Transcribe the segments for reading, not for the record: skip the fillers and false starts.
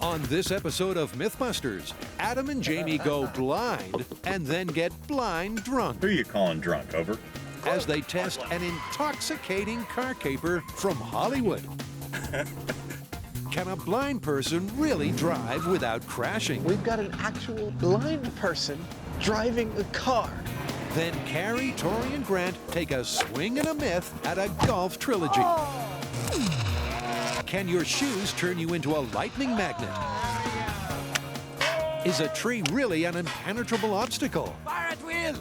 On this episode of Mythbusters, Adam and Jamie go blind and then get blind drunk. Who are you calling drunk? Over? As they test an intoxicating car caper from Hollywood. Can a blind person really drive without crashing? We've got an actual blind person driving a car. Then Carrie, Tori, and Grant take a swing and a myth at a golf trilogy. Can your shoes turn you into a lightning magnet? Is a tree really an impenetrable obstacle? Fire at will!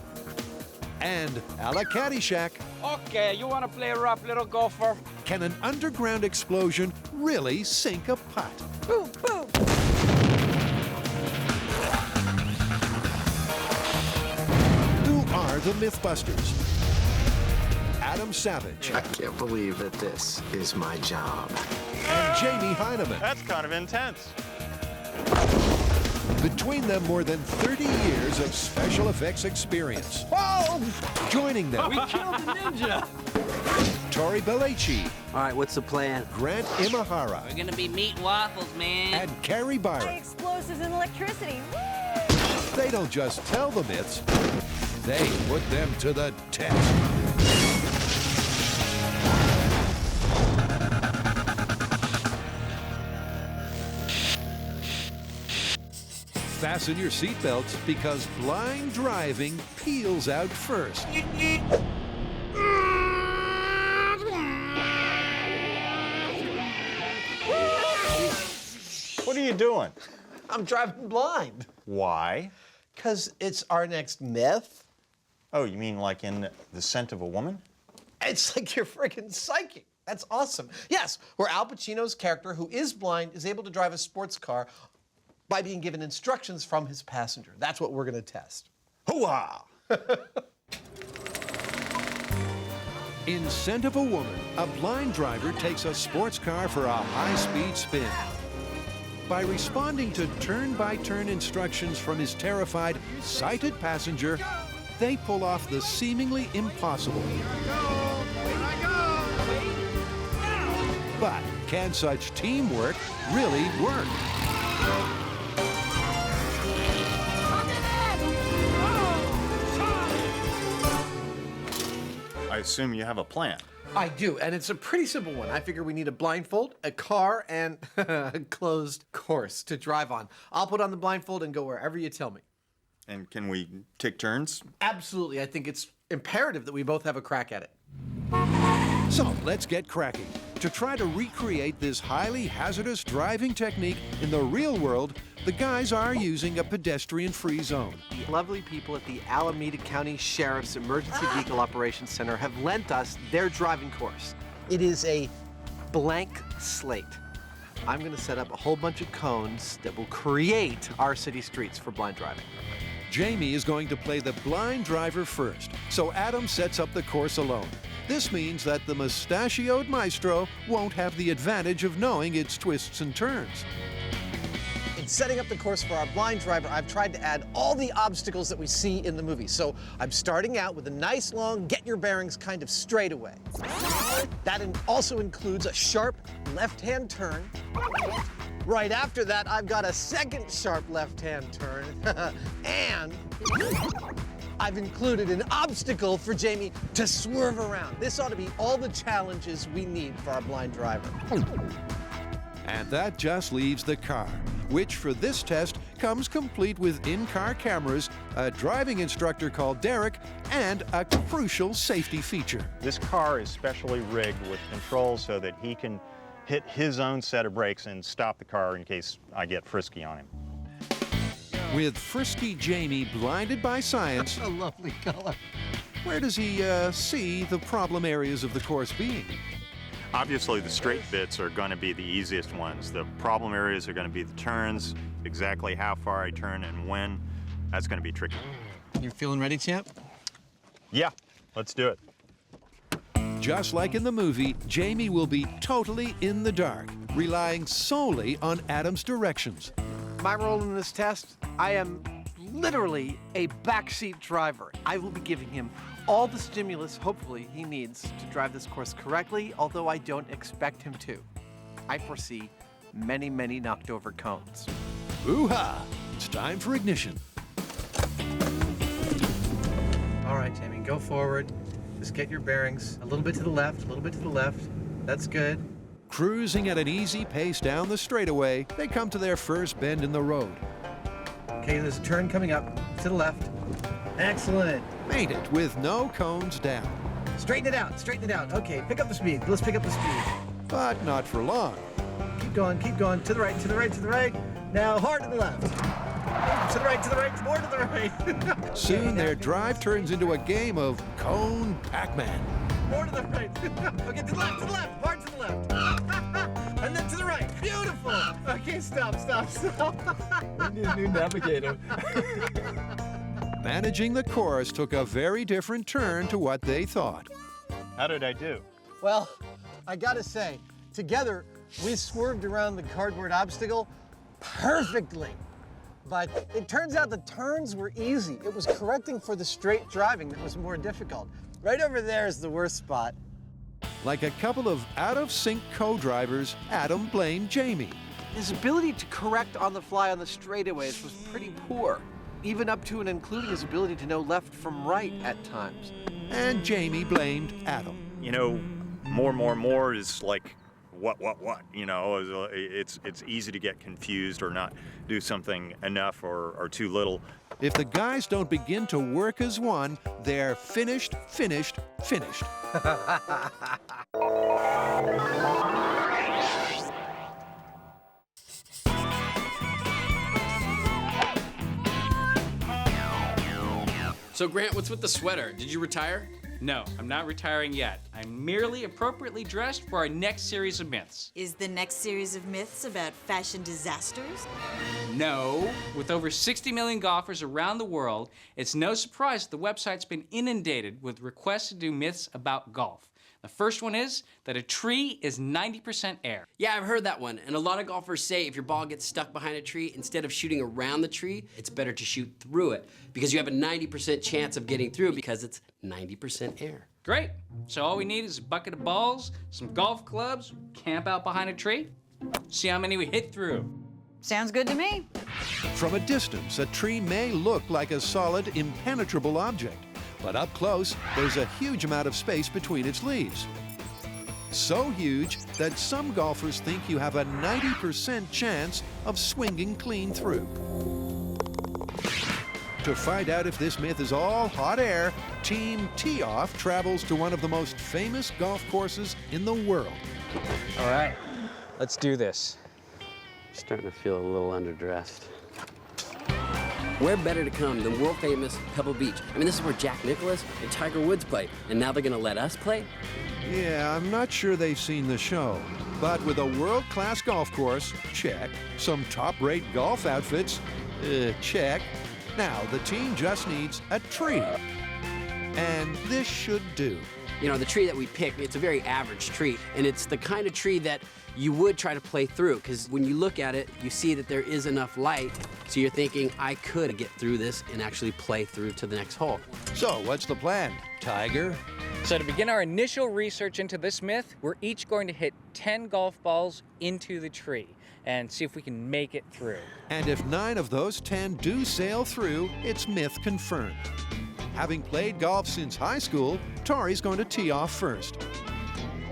And a la Caddyshack, Okay, you want to play rough, little golfer? can an underground explosion really sink a putt? Boom, boom! Who are the Mythbusters? Adam Savage I can't believe that this is my job. and Jamie Hyneman. That's kind of intense. Between them, more than 30 years of special effects experience. Whoa! Joining them, We killed the ninja! Tori Belleci, All right, what's the plan? Grant Imahara, We're gonna be meat waffles, man. and Carrie Byron. Explosives and electricity. They don't just tell the myths, they put them to the test. Fasten your seatbelts because blind driving peels out first. What are you doing? I'm driving blind. Why? Because it's our next myth. Oh, you mean like in The Scent of a Woman? It's like you're freaking psychic. That's awesome. Yes, where Al Pacino's character, who is blind, is able to drive a sports car by being given instructions from his passenger. That's what we're going to test. Hoo-ah! In Scent of a Woman, a blind driver takes a sports car for a high-speed spin. By responding to turn-by-turn instructions from his terrified, sighted passenger, they pull off the seemingly impossible. But can such teamwork really work? I assume you have a plan. I do, and it's a pretty simple one. I figure we need a blindfold, a car, and a closed course to drive on. I'll put on the blindfold and go wherever you tell me. And can we take turns? Absolutely. I think it's imperative that we both have a crack at it. So let's get cracking. To try to recreate this highly hazardous driving technique in the real world, the guys are using a pedestrian-free zone. The lovely people at the Alameda County Sheriff's Emergency Vehicle Operations Center have lent us their driving course. It is a blank slate. I'm going to set up a whole bunch of cones that will create our city streets for blind driving. Jamie is going to play the blind driver first, so Adam sets up the course alone. This means that the mustachioed maestro won't have the advantage of knowing its twists and turns. In setting up the course for our blind driver, I've tried to add all the obstacles that we see in the movie. So I'm starting out with a nice long get your bearings kind of straightaway. That also includes a sharp left-hand turn. Right after that, I've got a second sharp left-hand turn. And I've included an obstacle for Jamie to swerve around. This ought to be all the challenges we need for our blind driver. And that just leaves the car, which for this test comes complete with in-car cameras, a driving instructor called Derek, and a crucial safety feature. This car is specially rigged with controls so that he can hit his own set of brakes and stop the car in case I get frisky on him. With frisky Jamie blinded by science, A lovely color. where does he see the problem areas of the course being? Obviously, the straight bits are going to be the easiest ones. The problem areas are going to be the turns, exactly how far I turn and when. That's going to be tricky. You feeling ready, champ? Yeah, let's do it. Just like in the movie, Jamie will be totally in the dark, relying solely on Adam's directions. My role in this test, I am literally a backseat driver. I will be giving him all the stimulus, hopefully, he needs to drive this course correctly, although I don't expect him to. I foresee many, many knocked over cones. Hoo-ha! It's time for ignition. All right, Jamie, go forward. Just get your bearings. A little bit to the left, a little bit to the left. That's good. Cruising at an easy pace down the straightaway, they come to their first bend in the road. Okay, there's a turn coming up to the left. Excellent. Made it with no cones down. Straighten it out, straighten it out. Okay, pick up the speed. Let's pick up the speed. But not for long. Keep going, keep going. To the right, to the right, to the right. Now hard to the left. To the right, more to the right. Soon their drive turns into a game of Cone Pac-Man. More to the right. Okay, to the left, hard to the left. And then to the right. Beautiful. Okay, stop. We need a new navigator. Managing the course took a very different turn to what they thought. How did I do? Well, I gotta say, together, we swerved around the cardboard obstacle perfectly. But it turns out the turns were easy. It was correcting for the straight driving that was more difficult. Right over there is the worst spot. Like a couple of out-of-sync co-drivers, Adam blamed Jamie. His ability to correct on the fly on the straightaways was pretty poor, even up to and including his ability to know left from right at times. And Jamie blamed Adam. You know, more is like what? You know, it's easy to get confused or not do something enough or too little. If the guys don't begin to work as one, they're finished. So Grant, what's with the sweater? Did you retire? No, I'm not retiring yet. I'm merely appropriately dressed for our next series of myths. Is the next series of myths about fashion disasters? No. With over 60 million golfers around the world, it's no surprise that the website's been inundated with requests to do myths about golf. The first one is that a tree is 90% air. Yeah, I've heard that one. And a lot of golfers say if your ball gets stuck behind a tree, instead of shooting around the tree, it's better to shoot through it because you have a 90% chance of getting through because it's 90% air. Great. So all we need is a bucket of balls, some golf clubs, camp out behind a tree, see how many we hit through. Sounds good to me. From a distance, a tree may look like a solid, impenetrable object. But up close, there's a huge amount of space between its leaves. So huge that some golfers think you have a 90% chance of swinging clean through. To find out if this myth is all hot air, Team Tee-Off travels to one of the most famous golf courses in the world. All right, let's do this. Starting to feel a little underdressed. Where better to come than world-famous Pebble Beach? I mean, this is where Jack Nicklaus and Tiger Woods played, and now they're gonna let us play? Yeah, I'm not sure they've seen the show. But with a world-class golf course, check. Some top-rate golf outfits, check. Now, the team just needs a tree. And this should do. You know, the tree that we picked, it's a very average tree, and it's the kind of tree that you would try to play through, because when you look at it, you see that there is enough light, so you're thinking, I could get through this and actually play through to the next hole. So, what's the plan, Tiger? So to begin our initial research into this myth, we're each going to hit 10 golf balls into the tree and see if we can make it through. And if 9 of those 10 do sail through, it's myth confirmed. Having played golf since high school, Tori's going to tee off first.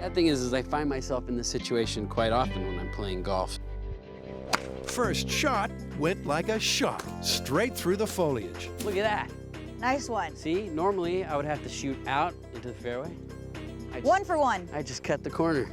That thing is I find myself in this situation quite often when I'm playing golf. First shot went like a shot, straight through the foliage. Look at that. Nice one. See, normally I would have to shoot out into the fairway. 1 for 1. I just cut the corner.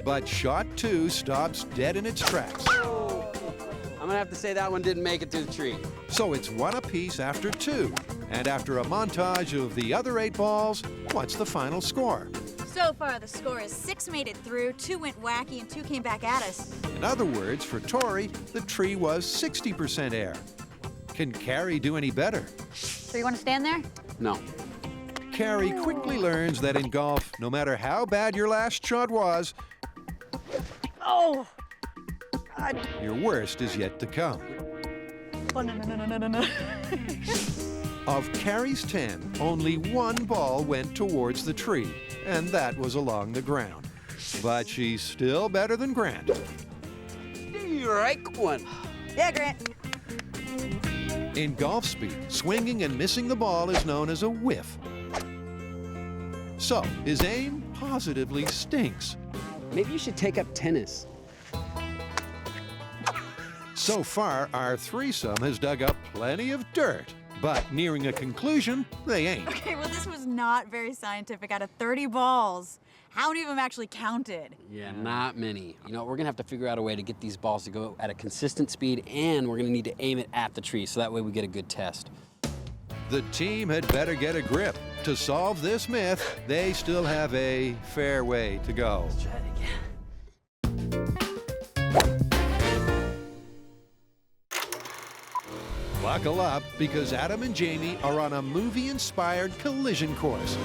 But shot 2 stops dead in its tracks. I'm gonna have to say that one didn't make it through the tree. So it's 1 apiece after 2. And after a montage of the other 8 balls, what's the final score? So far, the score is 6 made it through, 2 went wacky, and 2 came back at us. In other words, for Tori, the tree was 60% air. Can Carrie do any better? So you want to stand there? No. Carrie quickly learns that in golf, no matter how bad your last shot was, Oh! God. your worst is yet to come. Oh, no. Of Carrie's 10, only 1 ball went towards the tree, and that was along the ground. But she's still better than Grant. Strike one. Yeah, Grant. In golf speed, swinging and missing the ball is known as a whiff. So, his aim positively stinks. Maybe you should take up tennis. So far, our threesome has dug up plenty of dirt. But nearing a conclusion, they ain't. Okay, well, this was not very scientific. Out of 30 balls, how many of them actually counted? Yeah, not many. You know, we're gonna have to figure out a way to get these balls to go at a consistent speed, and we're gonna need to aim it at the tree so that way we get a good test. The team had better get a grip. To solve this myth, they still have a fair way to go. Let's try it again. Buckle up, because Adam and Jamie are on a movie-inspired collision course.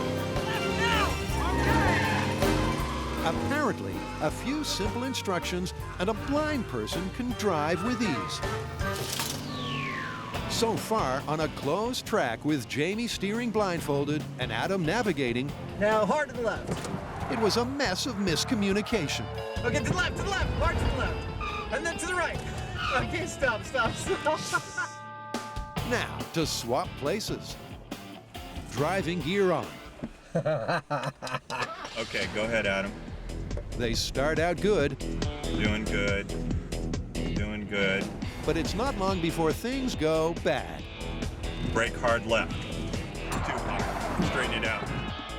Apparently, a few simple instructions and a blind person can drive with ease. So far, on a closed track with Jamie steering blindfolded and Adam navigating, Now, hard to the left. it was a mess of miscommunication. Okay, to the left, hard to the left. And then to the right. Okay, stop. Now, to swap places. Driving gear on. Okay, go ahead, Adam. They start out good, Doing good. Doing good. but it's not long before things go bad. Brake hard left. Too hard. Straighten it out.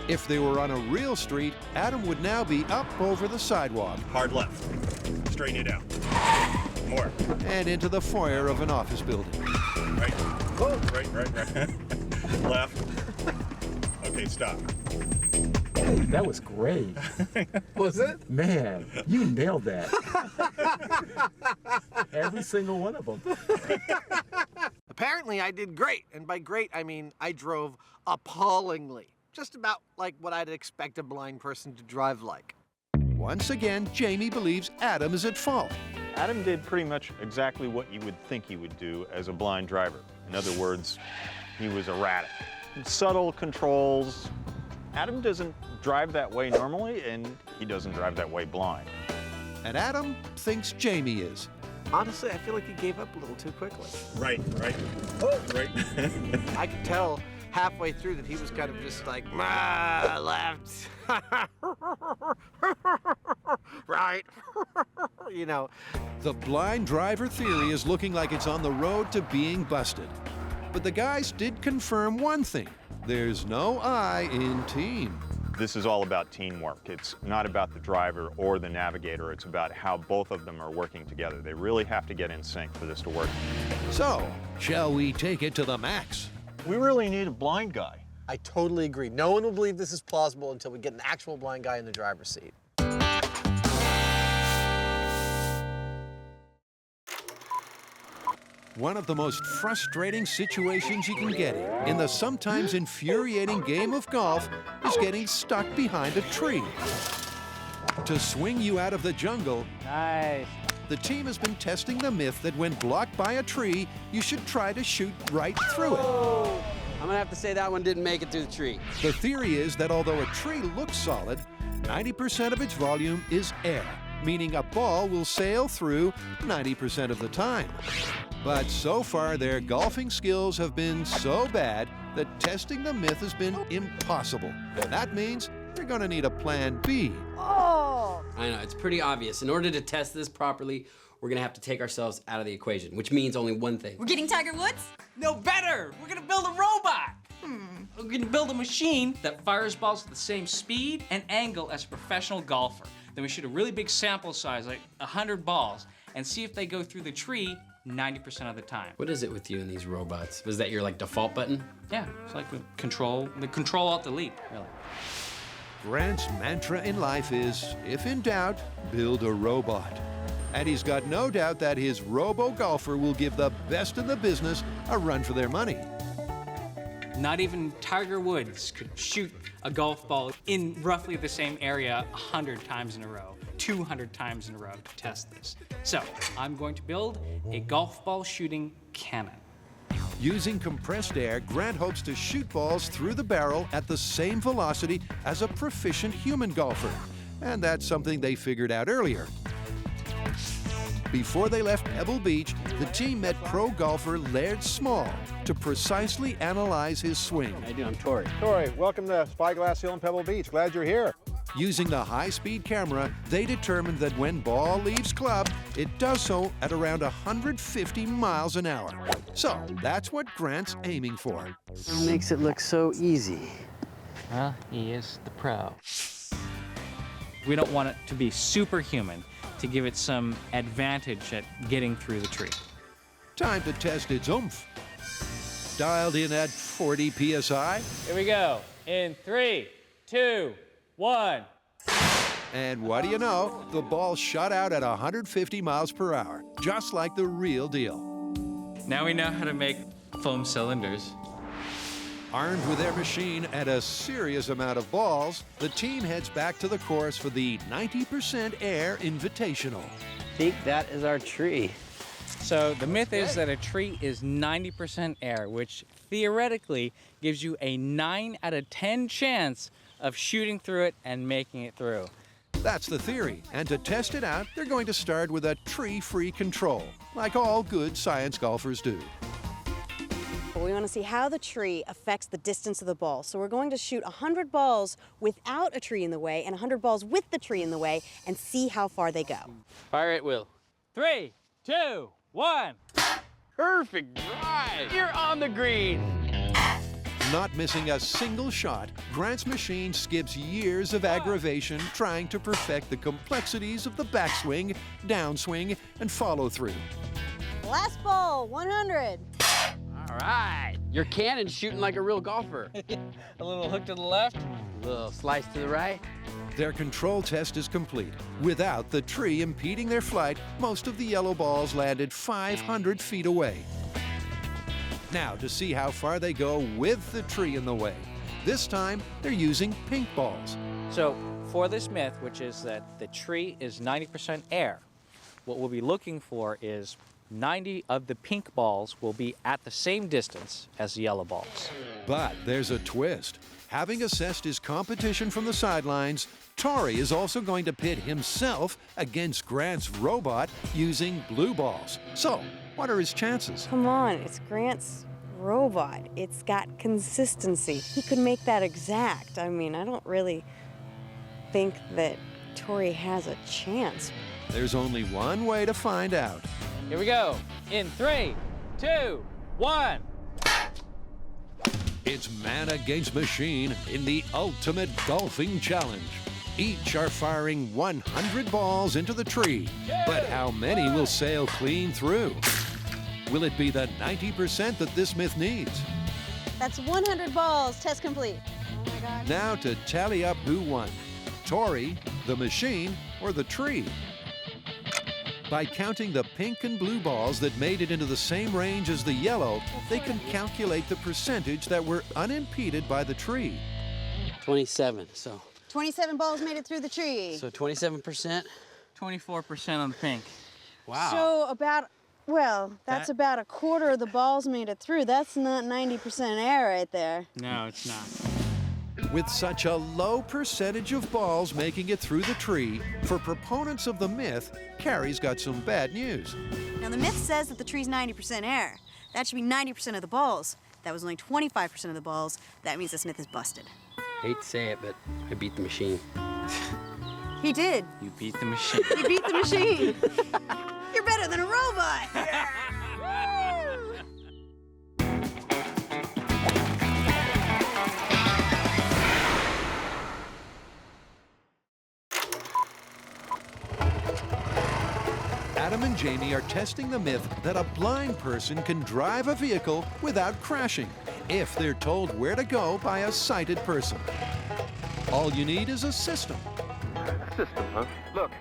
If they were on a real street, Adam would now be up over the sidewalk Hard left. Straighten it out. More. and into the foyer of an office building. Right. Right. Left. Okay, stop. That was great. Was it? Man, you nailed that. Every single one of them. Apparently, I did great. And by great, I mean I drove appallingly. Just about like what I'd expect a blind person to drive like. Once again, Jamie believes Adam is at fault. Adam did pretty much exactly what you would think he would do as a blind driver. In other words, he was erratic. Subtle controls. Adam doesn't drive that way normally, and he doesn't drive that way blind. And Adam thinks Jamie is. Honestly, I feel like he gave up a little too quickly. Right. Oh, right. I could tell halfway through that he was kind of just like, left, right, you know. The blind driver theory is looking like it's on the road to being busted. But the guys did confirm one thing. There's no I in team. This is all about teamwork. It's not about the driver or the navigator. It's about how both of them are working together. They really have to get in sync for this to work. So, shall we take it to the max? We really need a blind guy. I totally agree. No one will believe this is plausible until we get an actual blind guy in the driver's seat. One of the most frustrating situations you can get in the sometimes infuriating game of golf is getting stuck behind a tree. To swing you out of the jungle, Nice. the team has been testing the myth that when blocked by a tree, you should try to shoot right through it. I'm gonna have to say that one didn't make it through the tree. The theory is that although a tree looks solid, 90% of its volume is air, meaning a ball will sail through 90% of the time. But so far, their golfing skills have been so bad that testing the myth has been impossible. And that means they're gonna need a plan B. Oh! I know, it's pretty obvious. In order to test this properly, we're gonna have to take ourselves out of the equation, which means only one thing. We're getting Tiger Woods? No, better! We're gonna build a robot! We're gonna build a machine that fires balls at the same speed and angle as a professional golfer. Then we shoot a really big sample size, like 100 balls, and see if they go through the tree 90% of the time. What is it with you and these robots? Was that your like default button? Yeah, it's like the Control-Alt-Delete, really. Grant's mantra in life is, if in doubt, build a robot. And he's got no doubt that his robo-golfer will give the best in the business a run for their money. Not even Tiger Woods could shoot a golf ball in roughly the same area 100 times in a row, 200 times in a row to test this. So, I'm going to build a golf ball shooting cannon. Using compressed air, Grant hopes to shoot balls through the barrel at the same velocity as a proficient human golfer. And that's something they figured out earlier. Before they left Pebble Beach, the team met pro golfer Laird Small to precisely analyze his swing. How you doing? I'm Tori. Tori, welcome to Spyglass Hill and Pebble Beach. Glad you're here. Using the high-speed camera, they determined that when ball leaves club, it does so at around 150 miles an hour. So that's what Grant's aiming for. It makes it look so easy. Well, he is the pro. We don't want it to be superhuman to give it some advantage at getting through the tree. Time to test its oomph. Dialed in at 40 PSI. Here we go. In 3, 2, 1. And what do you know? The ball shot out at 150 miles per hour, just like the real deal. Now we know how to make foam cylinders. Armed with their machine and a serious amount of balls, the team heads back to the course for the 90% Air Invitational. I think that is our tree. So the myth is that a tree is 90% air, which theoretically gives you a 9 out of 10 chance of shooting through it and making it through. That's the theory, and to test it out, they're going to start with a tree-free control, like all good science golfers do. We want to see how the tree affects the distance of the ball. So we're going to shoot 100 balls without a tree in the way and 100 balls with the tree in the way and see how far they go. Fire at will. 3, 2, 1. Perfect drive. You're on the green. Not missing a single shot, Grant's machine skips years of aggravation trying to perfect the complexities of the backswing, downswing, and follow-through. Last ball, 100. All right. Your cannon's shooting like a real golfer. A little hook to the left. A little slice to the right. Their control test is complete. Without the tree impeding their flight, most of the yellow balls landed 500 feet away. Now to see how far they go with the tree in the way. This time, they're using pink balls. So for this myth, which is that the tree is 90% air, what we'll be looking for is 90 of the pink balls will be at the same distance as the yellow balls. But there's a twist. Having assessed his competition from the sidelines, Tori is also going to pit himself against Grant's robot using blue balls. So, what are his chances? Come on, it's Grant's robot. It's got consistency. He could make that exact. I mean, I don't really think that Tori has a chance. There's only one way to find out. Here we go. In 3, 2, 1. It's man against machine in the ultimate golfing challenge. Each are firing 100 balls into the tree, but how many will sail clean through? Will it be the 90% that this myth needs? That's 100 balls. Test complete. Oh my gosh. Now to tally up who won, Tori, the machine, or the tree. By counting the pink and blue balls that made it into the same range as the yellow, they can calculate the percentage that were unimpeded by the tree. 27, so. 27 balls made it through the tree. So 27%? 24% on the pink. Wow. So that's about a quarter of the balls made it through. That's not 90% air right there. No, it's not. With such a low percentage of balls making it through the tree, for proponents of the myth, Carrie's got some bad news. Now, the myth says that the tree's 90% air. That should be 90% of the balls. That was only 25% of the balls. That means this myth is busted. Hate to say it, but I beat the machine. He did. You beat the machine. You beat the machine. You're better than a robot. Adam and Jamie are testing the myth that a blind person can drive a vehicle without crashing if they're told where to go by a sighted person. All you need is a system. System, huh? Look,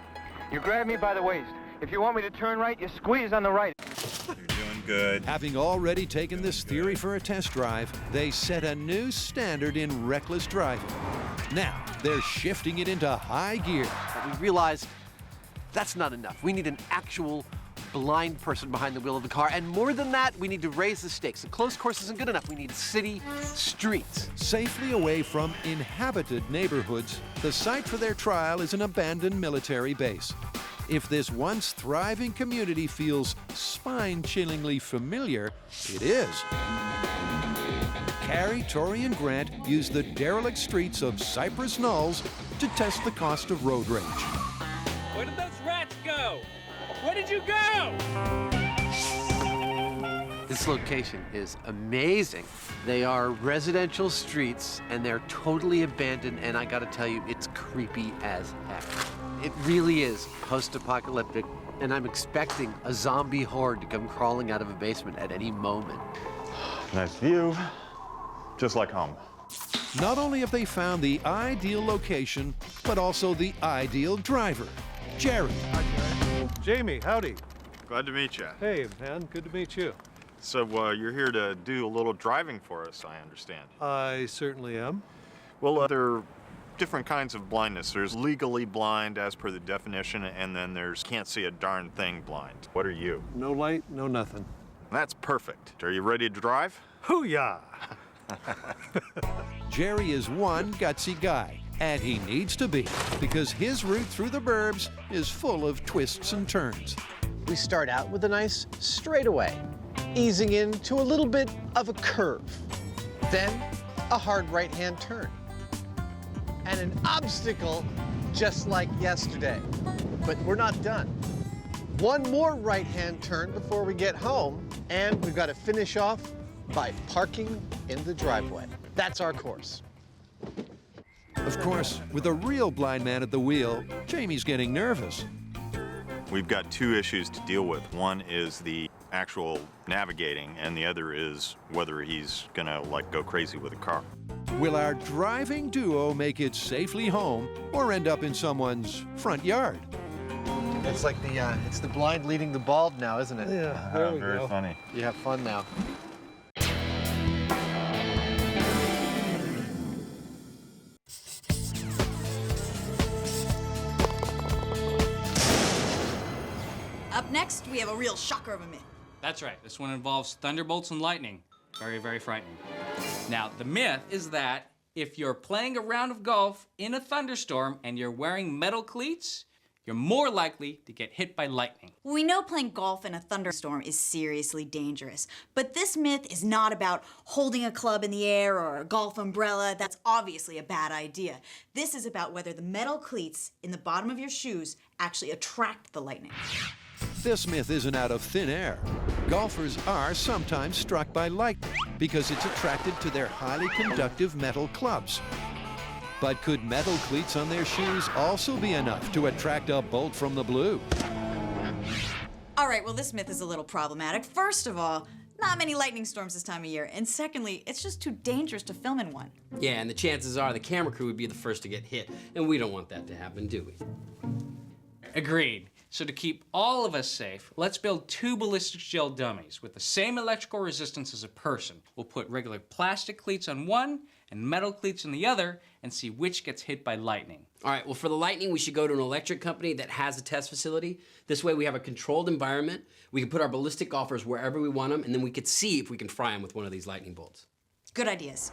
you grab me by the waist. If you want me to turn right, you squeeze on the right. You're doing good. Having already taken this theory for a test drive, they set a new standard in reckless driving. Now, they're shifting it into high gear. But we realize that's not enough. We need an actual blind person behind the wheel of the car. And more than that, we need to raise the stakes. A closed course isn't good enough. We need city streets. Safely away from inhabited neighborhoods, the site for their trial is an abandoned military base. If this once thriving community feels spine-chillingly familiar, it is. Carrie, Tori, and Grant use the derelict streets of Cypress Knolls to test the cost of road rage. Where did those rats go? Where did you go? This location is amazing. They are residential streets and they're totally abandoned, and I gotta tell you, it's creepy as heck. It really is post-apocalyptic, and I'm expecting a zombie horde to come crawling out of a basement at any moment. Nice view, just like home. Not only have they found the ideal location, but also the ideal driver, Jerry. Jamie, howdy. Glad to meet you. Hey, man, good to meet you. So you're here to do a little driving for us, I understand. I certainly am. Well, there are different kinds of blindness. There's legally blind as per the definition, and then there's can't see a darn thing blind. What are you? No light, no nothing. That's perfect. Are you ready to drive? Hoo-yah! Jerry is one gutsy guy, and he needs to be, because his route through the burbs is full of twists and turns. We start out with a nice straightaway, easing into a little bit of a curve. Then a hard right-hand turn. And an obstacle just like yesterday. But we're not done. One more right-hand turn before we get home, and we've got to finish off by parking in the driveway. That's our course. Of course, with a real blind man at the wheel, Jamie's getting nervous. We've got two issues to deal with. One is the actual navigating, and the other is whether he's gonna go crazy with a car. Will our driving duo make it safely home or end up in someone's front yard? It's like it's the blind leading the bald now, isn't it? Yeah, there we very go. funny. You have fun now. Up next, we have a real shocker of a myth. That's right. This one involves thunderbolts and lightning. Very, very frightening. Now, the myth is that if you're playing a round of golf in a thunderstorm and you're wearing metal cleats, you're more likely to get hit by lightning. We know playing golf in a thunderstorm is seriously dangerous, but this myth is not about holding a club in the air or a golf umbrella. That's obviously a bad idea. This is about whether the metal cleats in the bottom of your shoes actually attract the lightning. This myth isn't out of thin air. Golfers are sometimes struck by lightning because it's attracted to their highly conductive metal clubs. But could metal cleats on their shoes also be enough to attract a bolt from the blue? All right, well, this myth is a little problematic. First of all, not many lightning storms this time of year. And secondly, it's just too dangerous to film in one. Yeah, and the chances are the camera crew would be the first to get hit, and we don't want that to happen, do we? Agreed. So to keep all of us safe, let's build two ballistic gel dummies with the same electrical resistance as a person. We'll put regular plastic cleats on one and metal cleats on the other and see which gets hit by lightning. All right, well, for the lightning, we should go to an electric company that has a test facility. This way we have a controlled environment. We can put our ballistic golfers wherever we want them, and then we could see if we can fry them with one of these lightning bolts. Good ideas.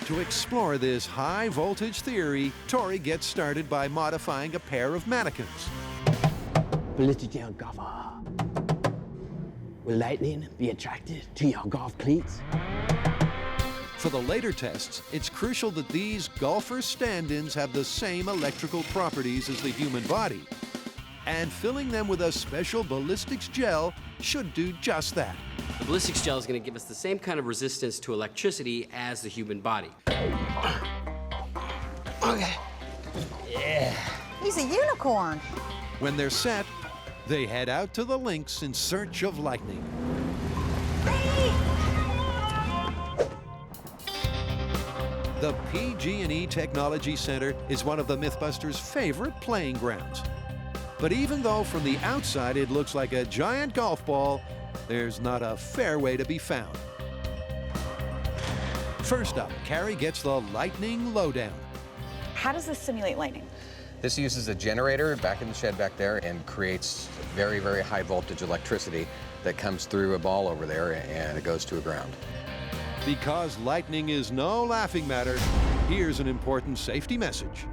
To explore this high voltage theory, Tori gets started by modifying a pair of mannequins. Ballistic gel golfer. Will lightning be attracted to your golf cleats? For the later tests, it's crucial that these golfer stand-ins have the same electrical properties as the human body. And filling them with a special ballistics gel should do just that. The ballistics gel is going to give us the same kind of resistance to electricity as the human body. Okay. Yeah. He's a unicorn. When they're set, they head out to the links in search of lightning. The PG&E Technology Center is one of the Mythbusters' favorite playing grounds. But even though from the outside it looks like a giant golf ball, there's not a fairway to be found. First up, Carrie gets the lightning lowdown. How does this simulate lightning? This uses a generator back in the shed back there and creates very, very high voltage electricity that comes through a ball over there and it goes to a ground. Because lightning is no laughing matter, here's an important safety message.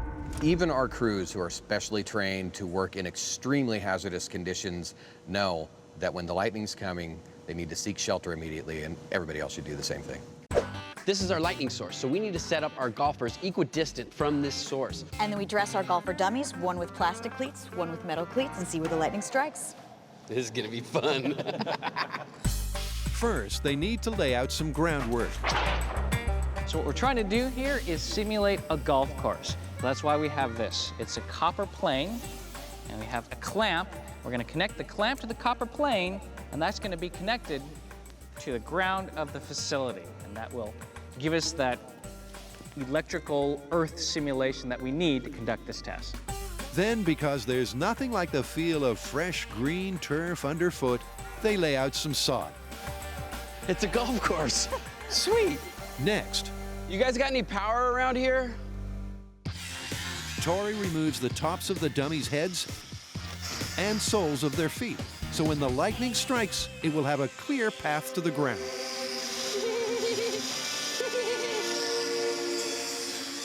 Even our crews who are specially trained to work in extremely hazardous conditions know that when the lightning's coming, they need to seek shelter immediately, and everybody else should do the same thing. This is our lightning source, so we need to set up our golfers equidistant from this source. And then we dress our golfer dummies, one with plastic cleats, one with metal cleats, and see where the lightning strikes. This is gonna be fun. First, they need to lay out some groundwork. So what we're trying to do here is simulate a golf course. That's why we have this. It's a copper plane, and we have a clamp. We're gonna connect the clamp to the copper plane, and that's gonna be connected to the ground of the facility. And that will give us that electrical earth simulation that we need to conduct this test. Then, because there's nothing like the feel of fresh green turf underfoot, they lay out some sod. It's a golf course. Sweet. Next, You guys got any power around here? Tori removes the tops of the dummies' heads and soles of their feet, so when the lightning strikes, it will have a clear path to the ground.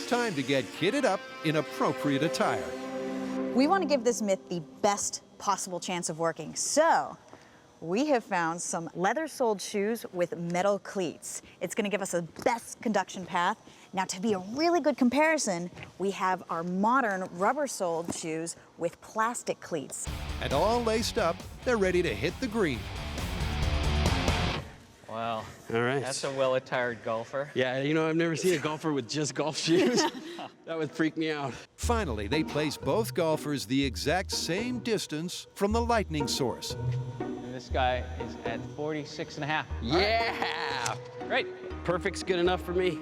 Time to get kitted up in appropriate attire. We want to give this myth the best possible chance of working, so we have found some leather-soled shoes with metal cleats. It's going to give us a best conduction path. Now, to be a really good comparison, we have our modern rubber-soled shoes with plastic cleats. And all laced up, they're ready to hit the green. Wow. All right. That's a well-attired golfer. Yeah, you know, I've never seen a golfer with just golf shoes. That would freak me out. Finally, they place both golfers the exact same distance from the lightning source. And this guy is at 46.5. Yeah! Great. Perfect's good enough for me.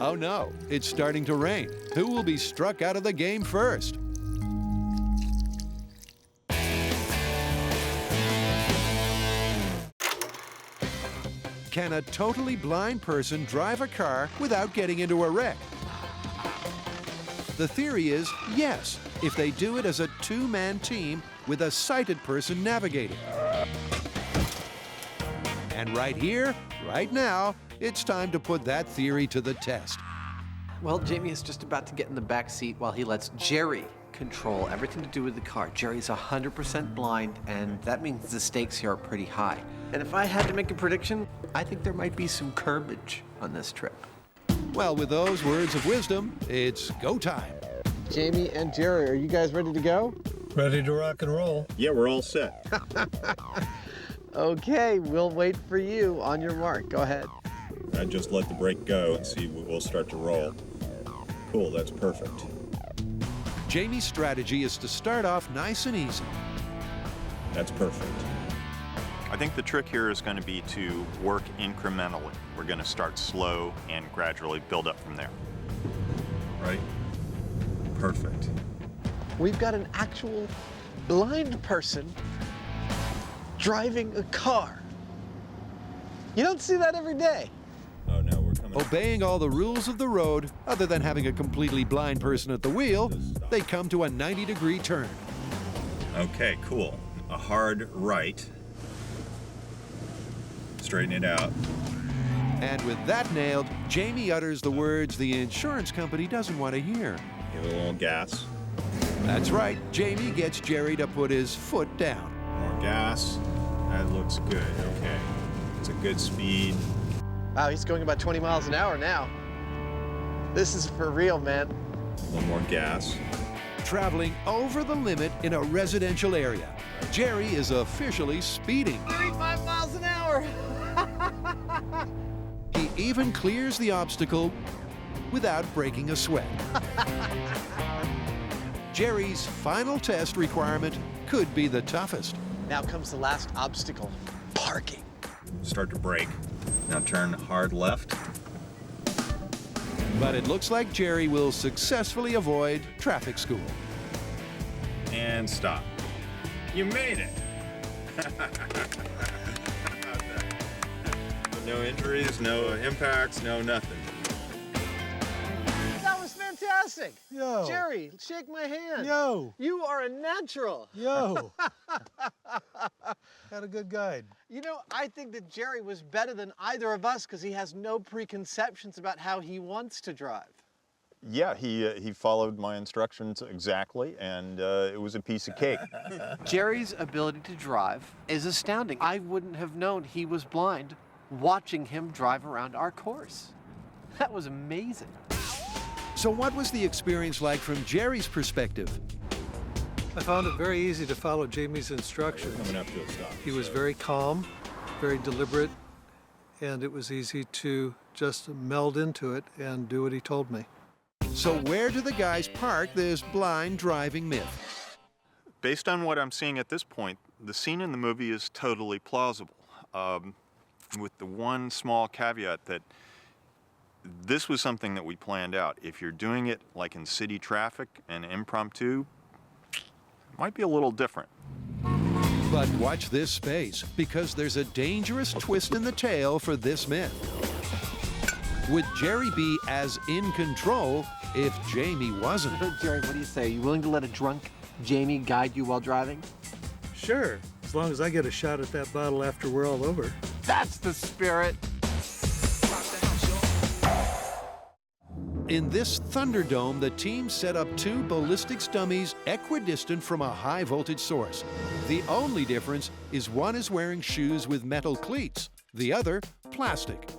Oh no, it's starting to rain. Who will be struck out of the game first? Can a totally blind person drive a car without getting into a wreck? The theory is yes, if they do it as a two-man team with a sighted person navigating. And right here, right now, it's time to put that theory to the test. Well, Jamie is just about to get in the back seat while he lets Jerry control everything to do with the car. Jerry's 100% blind, and that means the stakes here are pretty high. And if I had to make a prediction, I think there might be some curbage on this trip. Well, with those words of wisdom, it's go time. Jamie and Jerry, are you guys ready to go? Ready to rock and roll? Yeah, we're all set. Okay, we'll wait for you. On your mark, go ahead. I just let the brake go and see we'll start to roll. Cool, that's perfect. Jamie's strategy is to start off nice and easy. That's perfect. I think the trick here is going to be to work incrementally. We're going to start slow and gradually build up from there. Right? Perfect. We've got an actual blind person driving a car. You don't see that every day. Oh no, we're coming. Obeying all the rules of the road, other than having a completely blind person at the wheel, they come to a 90-degree turn. Okay, cool. A hard right. Straighten it out. And with that nailed, Jamie utters the words the insurance company doesn't want to hear. Give it a little gas. That's right, Jamie gets Jerry to put his foot down. More gas. That looks good. Okay. It's a good speed. Wow, he's going about 20 miles an hour now. This is for real, man. A little more gas. Traveling over the limit in a residential area. Jerry is officially speeding. 35 miles an hour. He even clears the obstacle without breaking a sweat. Jerry's final test requirement could be the toughest. Now comes the last obstacle, parking. Start to brake. Now turn hard left. But it looks like Jerry will successfully avoid traffic school. And stop. You made it. No injuries, no impacts, no nothing. That was fantastic. Yo. Jerry, shake my hand. Yo. You are a natural. Yo. Had a good guide. You know, I think that Jerry was better than either of us because he has no preconceptions about how he wants to drive. Yeah, he followed my instructions exactly, and it was a piece of cake. Jerry's ability to drive is astounding. I wouldn't have known he was blind watching him drive around our course. That was amazing. So what was the experience like from Jerry's perspective? I found it very easy to follow Jamie's instructions. Coming up to a stop. He was very calm, very deliberate, and it was easy to just meld into it and do what he told me. So where do the guys park this blind driving myth? Based on what I'm seeing at this point, the scene in the movie is totally plausible, with the one small caveat that this was something that we planned out. If you're doing it like in city traffic and impromptu, it might be a little different. But watch this space, because there's a dangerous twist in the tale for this myth. Would Jerry be as in control if Jamie wasn't? Jerry, what do you say? Are you willing to let a drunk Jamie guide you while driving? Sure, as long as I get a shot at that bottle after we're all over. That's the spirit. In this Thunderdome, the team set up 2 ballistics dummies equidistant from a high-voltage source. The only difference is one is wearing shoes with metal cleats, the other plastic.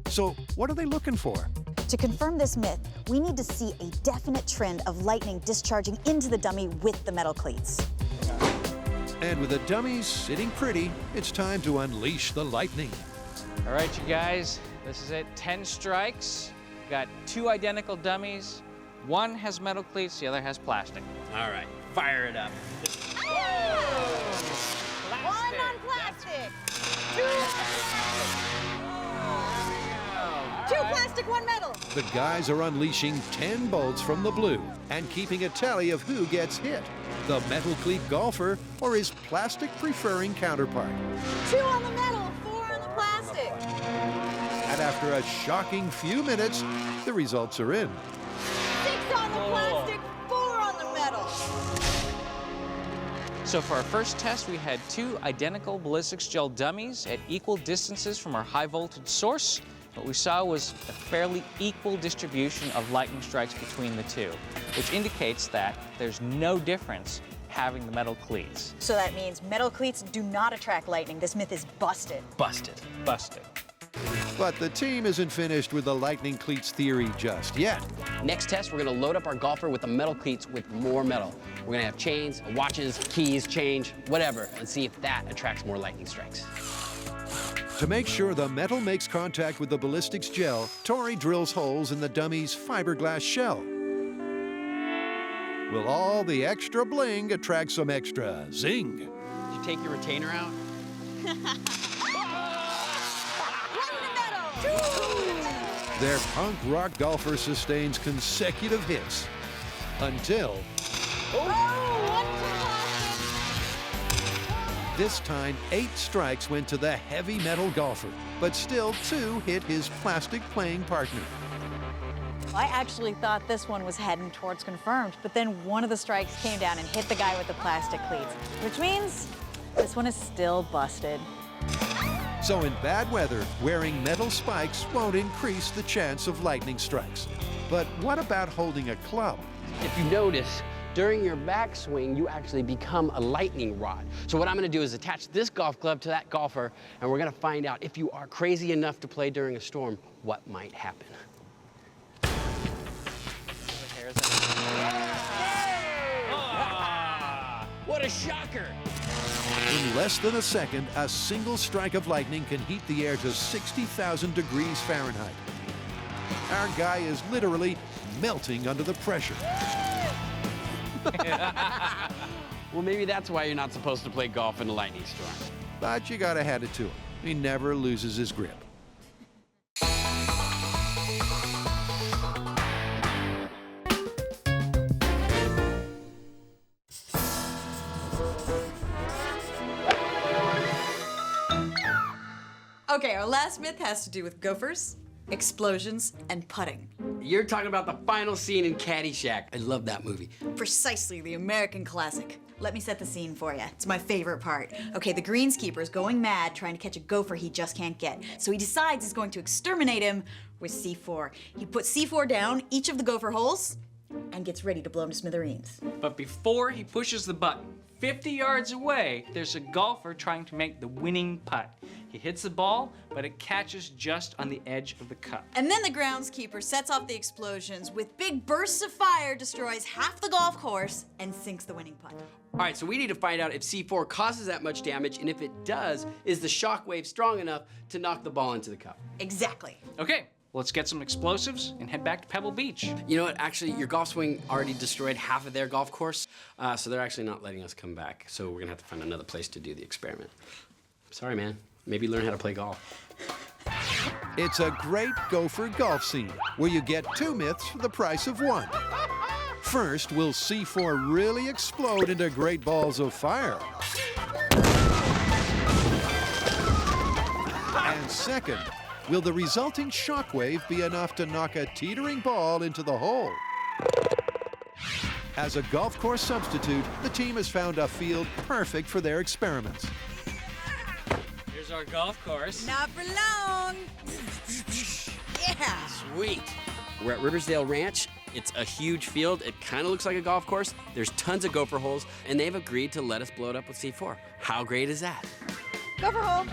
So what are they looking for? To confirm this myth, we need to see a definite trend of lightning discharging into the dummy with the metal cleats. And with the dummies sitting pretty, it's time to unleash the lightning. All right, you guys, this is it. 10 strikes. Got 2 identical dummies. One has metal cleats, the other has plastic. All right, fire it up. One on plastic. 2 plastic, 1 metal. The guys are unleashing 10 bolts from the blue and keeping a tally of who gets hit, the metal cleat golfer or his plastic-preferring counterpart. 2 on the metal, 4 on the plastic. And after a shocking few minutes, the results are in. 6 on the plastic, 4 on the metal. So for our first test, we had 2 identical ballistics gel dummies at equal distances from our high voltage source. What we saw was a fairly equal distribution of lightning strikes between the 2, which indicates that there's no difference having the metal cleats. So that means metal cleats do not attract lightning. This myth is busted. Busted. Busted. But the team isn't finished with the lightning cleats theory just yet. Next test, we're gonna load up our golfer with the metal cleats with more metal. We're gonna have chains, watches, keys, change, whatever, and see if that attracts more lightning strikes. To make sure the metal makes contact with the ballistics gel, Tori drills holes in the dummy's fiberglass shell. Will all the extra bling attract some extra zing? Did you take your retainer out? Their punk rock golfer sustains consecutive hits until this time 8 strikes went to the heavy metal golfer, but still 2 hit his plastic playing partner. I actually thought this one was heading towards confirmed, but then one of the strikes came down and hit the guy with the plastic cleats, which means this one is still busted. So in bad weather, wearing metal spikes won't increase the chance of lightning strikes. But what about holding a club? If you notice, during your backswing, you actually become a lightning rod. So what I'm gonna do is attach this golf club to that golfer, and we're gonna find out if you are crazy enough to play during a storm, what might happen. What a shocker! In less than a second, a single strike of lightning can heat the air to 60,000 degrees Fahrenheit. Our guy is literally melting under the pressure. Well, maybe that's why you're not supposed to play golf in a lightning storm. But you gotta hand it to him. He never loses his grip. Okay, our last myth has to do with gophers, explosions, and putting. You're talking about the final scene in Caddyshack. I love that movie. Precisely, the American classic. Let me set the scene for you. It's my favorite part. Okay, the greenskeeper's going mad trying to catch a gopher he just can't get. So he decides he's going to exterminate him with C4. He puts C4 down each of the gopher holes and gets ready to blow him to smithereens. But before he pushes the button, 50 yards away, there's a golfer trying to make the winning putt. He hits the ball, but it catches just on the edge of the cup. And then the groundskeeper sets off the explosions with big bursts of fire, destroys half the golf course, and sinks the winning putt. All right, so we need to find out if C4 causes that much damage, and if it does, is the shockwave strong enough to knock the ball into the cup? Exactly. Okay, let's get some explosives and head back to Pebble Beach. You know what, actually, your golf swing already destroyed half of their golf course, so they're actually not letting us come back. So we're gonna have to find another place to do the experiment. Sorry, man. Maybe learn how to play golf. It's a great gopher golf scene where you get 2 myths for the price of 1. First, will C4 really explode into great balls of fire? And second, will the resulting shockwave be enough to knock a teetering ball into the hole? As a golf course substitute, the team has found a field perfect for their experiments. Here's our golf course. Not for long. Yeah. Sweet. We're at Riversdale Ranch. It's a huge field. It kind of looks like a golf course. There's tons of gopher holes, and they've agreed to let us blow it up with C4. How great is that? Gopher hole.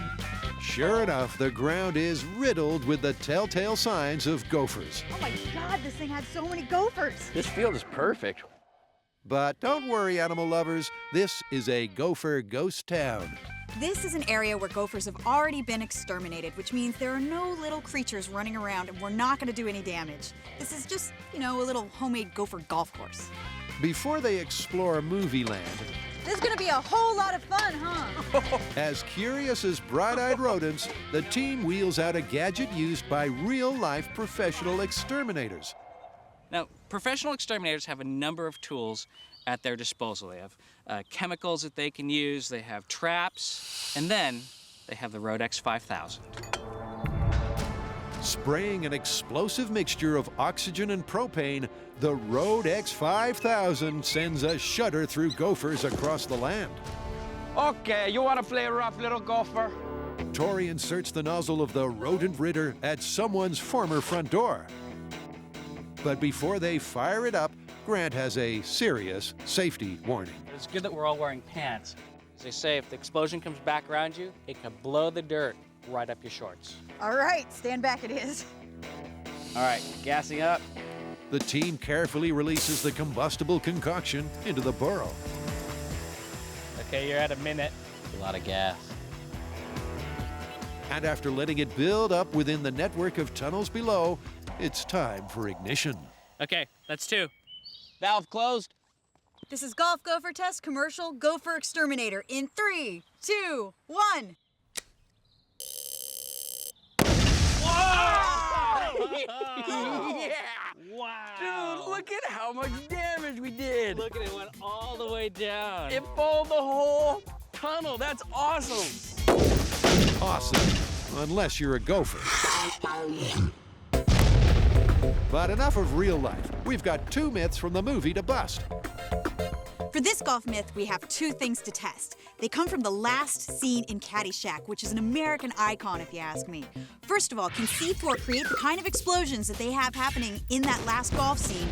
Sure enough, the ground is riddled with the telltale signs of gophers. Oh my God, this thing had so many gophers. This field is perfect. But don't worry, animal lovers, this is a gopher ghost town. This is an area where gophers have already been exterminated, which means there are no little creatures running around and we're not going to do any damage. This is just, you know, a little homemade gopher golf course. Before they explore movie land, This is going to be a whole lot of fun, huh? as curious as bright-eyed rodents, the team wheels out a gadget used by real-life professional exterminators. Now, professional exterminators have a number of tools at their disposal. They have chemicals that they can use, they have traps, and then they have the Rodex 5000. Spraying an explosive mixture of oxygen and propane, the Rodex 5000 sends a shudder through gophers across the land. Okay, you want to play a rough little golfer? Tori inserts the nozzle of the rodent ridder at someone's former front door. But before they fire it up, Grant has a serious safety warning. It's good that we're all wearing pants. As they say, if the explosion comes back around you, it can blow the dirt right up your shorts. All right, stand back it is. All right, gassing up. The team carefully releases the combustible concoction into the burrow. Okay, you're at a minute. A lot of gas. And after letting it build up within the network of tunnels below, it's time for ignition. Okay, that's 2. Valve closed. This is Golf Gopher Test Commercial Gopher Exterminator in 3, 2, 1. Yeah! Wow! Dude, look at how much damage we did! Look at it, went all the way down. It followed the whole tunnel. That's awesome! Awesome, unless you're a gopher. But enough of real life. We've got 2 myths from the movie to bust. For this golf myth, we have 2 things to test. They come from the last scene in Caddyshack, which is an American icon, if you ask me. First of all, can C4 create the kind of explosions that they have happening in that last golf scene?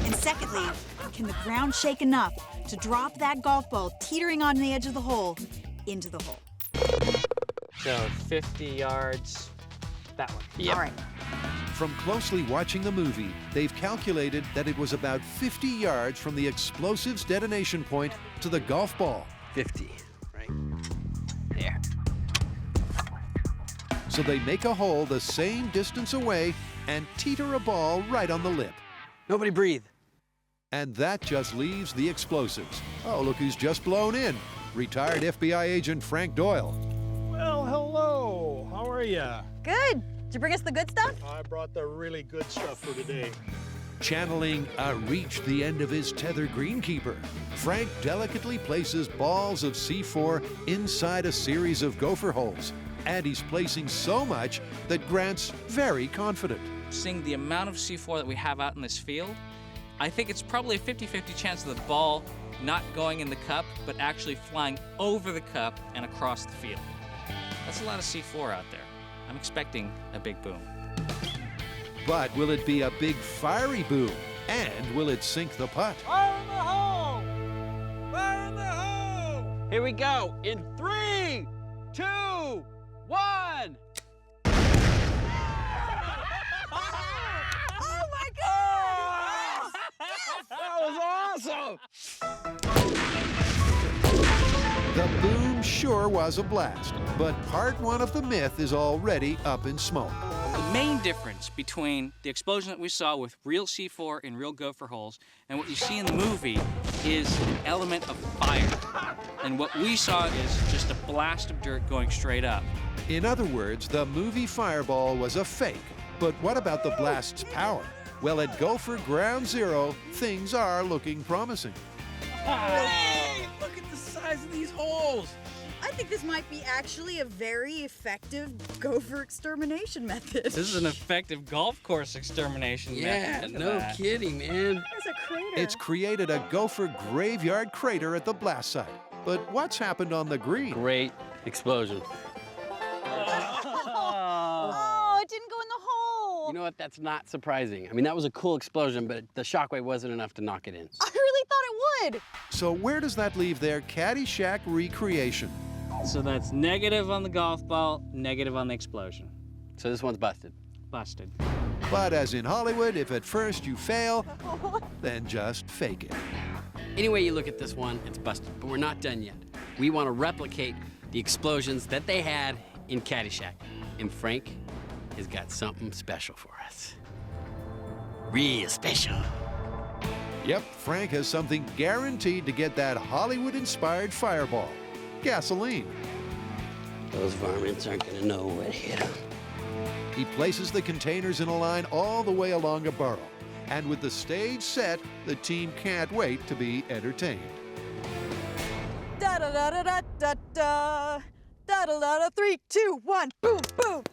And secondly, can the ground shake enough to drop that golf ball teetering on the edge of the hole into the hole? So 50 yards that way. Yep. All right. From closely watching the movie, they've calculated that it was about 50 yards from the explosive's detonation point to the golf ball. 50, right there. So they make a hole the same distance away and teeter a ball right on the lip. Nobody breathe. And that just leaves the explosives. Oh, look who's just blown in. Retired FBI agent Frank Doyle. Well, hello. How are ya? Good. Did you bring us the good stuff? I brought the really good stuff for today. Channeling a reach the end of his tether greenkeeper, Frank delicately places balls of C4 inside a series of gopher holes. And he's placing so much that Grant's very confident. Seeing the amount of C4 that we have out in this field, I think it's probably a 50-50 chance of the ball not going in the cup, but actually flying over the cup and across the field. That's a lot of C4 out there. I'm expecting a big boom. But will it be a big fiery boom? And will it sink the putt? Fire in the hole! Fire in the hole! Here we go. In 3, 2, 1. Oh my God! That was awesome! The boom sure was a blast, but part one of the myth is already up in smoke. The main difference between the explosion that we saw with real C4 in real gopher holes and what you see in the movie is an element of fire. And what we saw is just a blast of dirt going straight up. In other words, the movie Fireball was a fake. But what about the blast's power? Well, at Gopher Ground Zero, things are looking promising. Hey, look at the size of these holes. I think this might be actually a very effective gopher extermination method. This is an effective golf course extermination method. Yeah, no kidding, man. There's a crater. It's created a gopher graveyard crater at the blast site. But what's happened on the green? Great explosion. Oh, it didn't go in the hole. You know what? That's not surprising. I mean, that was a cool explosion, but the Shockwave wasn't enough to knock it in. I really thought it would. So where does that leave their Caddyshack recreation? So that's negative on the golf ball, negative on the explosion. So this one's busted. Busted. But as in Hollywood, if at first you fail, then just fake it. Any way you look at this one, it's busted, but we're not done yet. We want to replicate the explosions that they had in Caddyshack. And Frank has got something special for us. Real special. Yep, Frank has something guaranteed to get that Hollywood-inspired fireball. Gasoline. Those varmints aren't gonna know what hit them. He places the containers in a line all the way along a burrow. And with the stage set, the team can't wait to be entertained. Da da da da da da da da da da 3, 2, 1, boom, boom.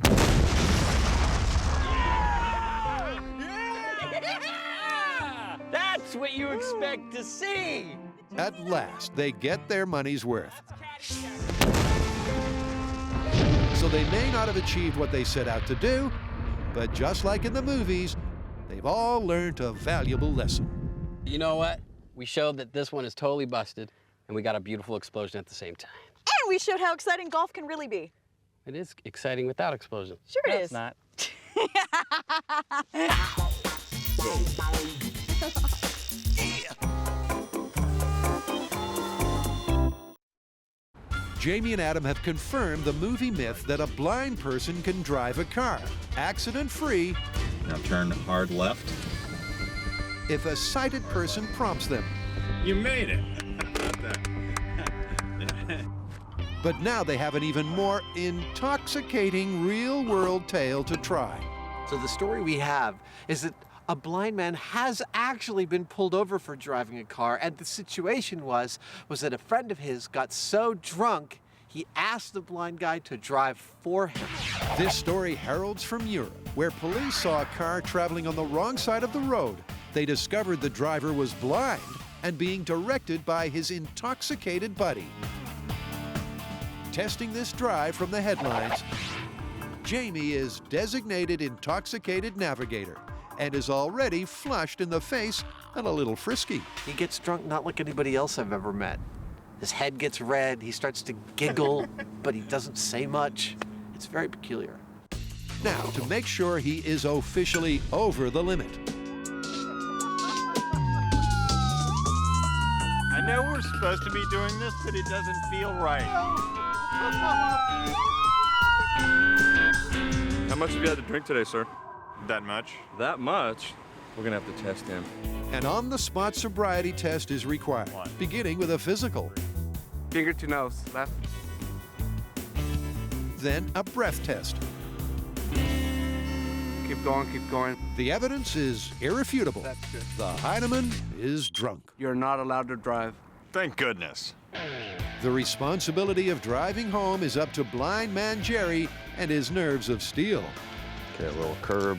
That's what you expect to see. At last, they get their money's worth. So they may not have achieved what they set out to do, but just like in the movies, they've all learned a valuable lesson. You know what? We showed that this one is totally busted, and we got a beautiful explosion at the same time. And we showed how exciting golf can really be. It is exciting without explosions. Sure it No, is. it's not. Jamie and Adam have confirmed the movie myth that a blind person can drive a car, accident-free, Now turn hard left. if a sighted person prompts them. You made it. But now they have an even more intoxicating real-world tale to try. So the story we have is that a blind man has actually been pulled over for driving a car, and the situation was that a friend of his got so drunk he asked the blind guy to drive for him. This story heralds from Europe, where police saw a car traveling on the wrong side of the road. They discovered the driver was blind and being directed by his intoxicated buddy. Testing this drive from the headlines, Jamie is designated intoxicated navigator and is already flushed in the face and a little frisky. He gets drunk not like anybody else I've ever met. His head gets red, he starts to giggle, but he doesn't say much. It's very peculiar. Now, to make sure he is officially over the limit, I know we're supposed to be doing this, but it doesn't feel right. How much have you had to drink today, sir? That much? That much? We're gonna have to test him. an on-the-spot sobriety test is required, beginning with a physical. Finger to nose, left. Then a breath test. Keep going, keep going. The evidence is irrefutable. That's good. The Hyneman is drunk. You're not allowed to drive. Thank goodness. The responsibility of driving home is up to blind man Jerry and his nerves of steel. Okay, a little curb.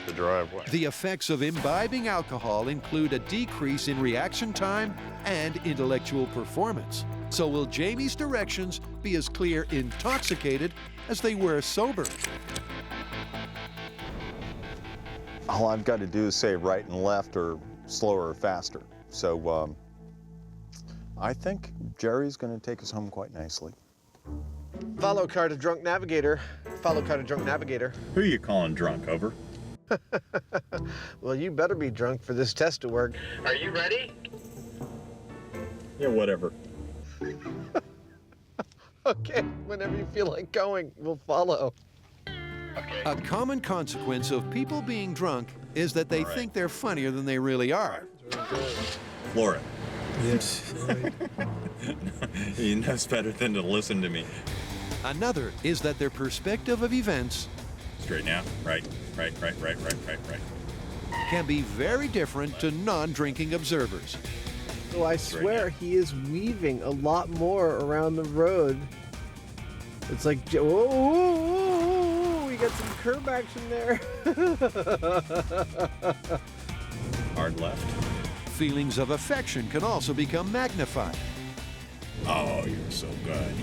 the driveway. The effects of imbibing alcohol include a decrease in reaction time and intellectual performance. So will Jamie's directions be as clear intoxicated as they were sober? All I've got to do is say right and left or slower or faster. So I think Jerry's going to take us home quite nicely. Follow car to drunk navigator. Follow car to drunk navigator. Who are you calling drunk, over? Well, you better be drunk for this test to work. Are you ready? Yeah, whatever. Okay, whenever you feel like going, we'll follow. A common consequence of people being drunk is that they think they're funnier than they really are. Laura. Yes. He knows better than to listen to me. Another is that their perspective of events Straighten out. Right. can be very different to non-drinking observers. Oh, I swear he is weaving a lot more around the road. It's like, whoa, whoa, whoa, whoa, we got some curb action there. Hard left. Feelings of affection can also become magnified Oh, you're so good.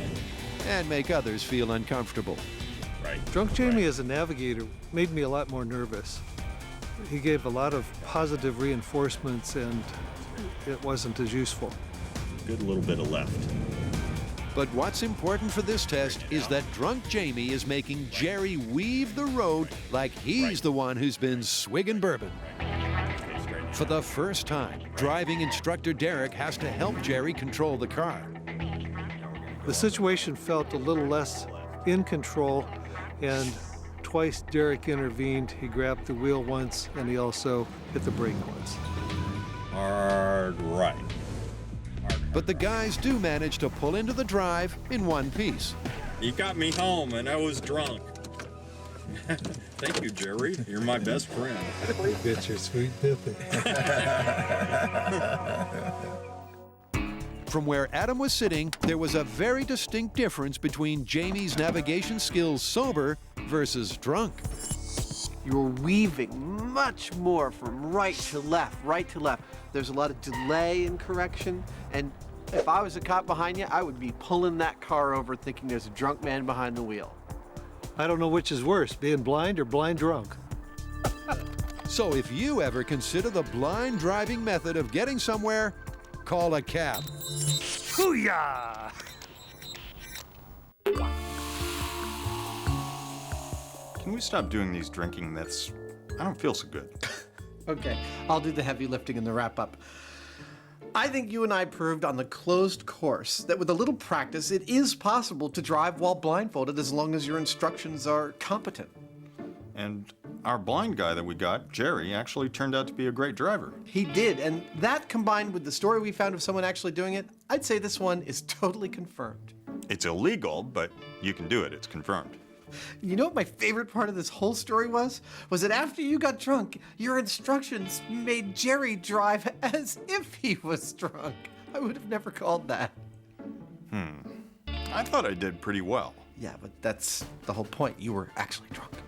and make others feel uncomfortable. Right. Drunk Jamie as a navigator made me a lot more nervous. He gave a lot of positive reinforcements and it wasn't as useful. Good little bit of left. But what's important for this test is that drunk Jamie is making Jerry weave the road like he's the one who's been swigging bourbon. For the first time, driving instructor Derek has to help Jerry control the car. The situation felt a little less in control, and twice Derek intervened. He grabbed the wheel once, and he also hit the brake once. Hard right. But the guys do manage to pull into the drive in one piece. You got me home and I was drunk. Thank you, Jerry. You're my best friend. You bet your sweet pippin. From where Adam was sitting, there was a very distinct difference between Jamie's navigation skills sober versus drunk. You were weaving much more from right to left, right to left. There's a lot of delay in correction, and if I was a cop behind you, I would be pulling that car over thinking there's a drunk man behind the wheel. I don't know which is worse, being blind or blind drunk. So if you ever consider the blind driving method of getting somewhere, call a cab. Hoo-yah! Can we stop doing these drinking myths? I don't feel so good. Okay, I'll do the heavy lifting in the wrap-up. I think you and I proved on the closed course that with a little practice, it is possible to drive while blindfolded as long as your instructions are competent. And our blind guy that we got, Jerry, actually turned out to be a great driver. He did, and that combined with the story we found of someone actually doing it, I'd say this one is totally confirmed. It's illegal, but you can do it. It's confirmed. You know what my favorite part of this whole story was? Was that after you got drunk, your instructions made Jerry drive as if he was drunk. I would have never called that. I thought I did pretty well. Yeah, but that's the whole point. You were actually drunk.